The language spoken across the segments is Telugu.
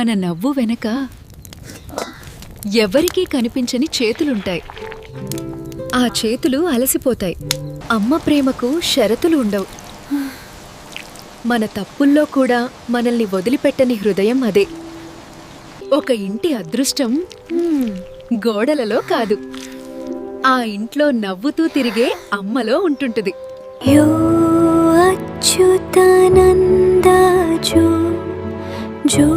మన నవ్వు వెనక ఎవరికీ కనిపించని చేతులుంటాయి. ఆ చేతులు అలసిపోతాయి. అమ్మ ప్రేమకు షరతులు ఉండవు. మన తప్పుల్లో కూడా మనల్ని వదిలిపెట్టని హృదయం అదే. ఒక ఇంటి అదృష్టం గోడలలో కాదు, ఆ ఇంట్లో నవ్వుతూ తిరిగే అమ్మలో ఉంటుంటుంది. యో అచ్యుతానంద జో జో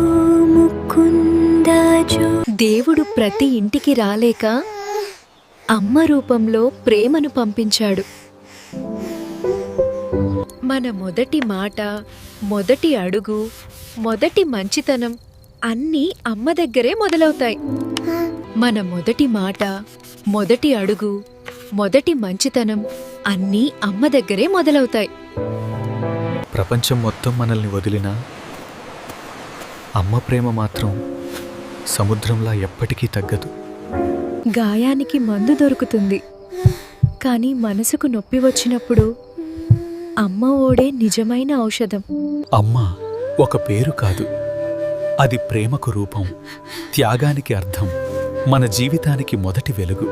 ముకుంద జో. దేవుడు ప్రతి ఇంటికి రాలేక అమ్మ రూపంలో ప్రేమను పంపించాడు. మన మొదటి మాట, మొదటి అడుగు, మొదటి మంచితనం అన్నీ అమ్మ దగ్గరే మొదలవుతాయి. మన మొదటి మాట, మొదటి అడుగు, మొదటి మంచితనం అన్నీ అమ్మ దగ్గరే మొదలవుతాయి. ప్రపంచం మొత్తం మనల్ని వదిలినా అమ్మ ప్రేమ మాత్రం సముద్రంలా ఎప్పటికీ తగ్గదు. గాయానికి మందు దొరుకుతుంది, కానీ మనసుకు నొప్పి వచ్చినప్పుడు అమ్మ ఓడే నిజమైన ఔషధం. అమ్మ ఒక పేరు కాదు, అది ప్రేమకు రూపం, త్యాగానికి అర్థం, మన జీవితానికి మొదటి వెలుగు.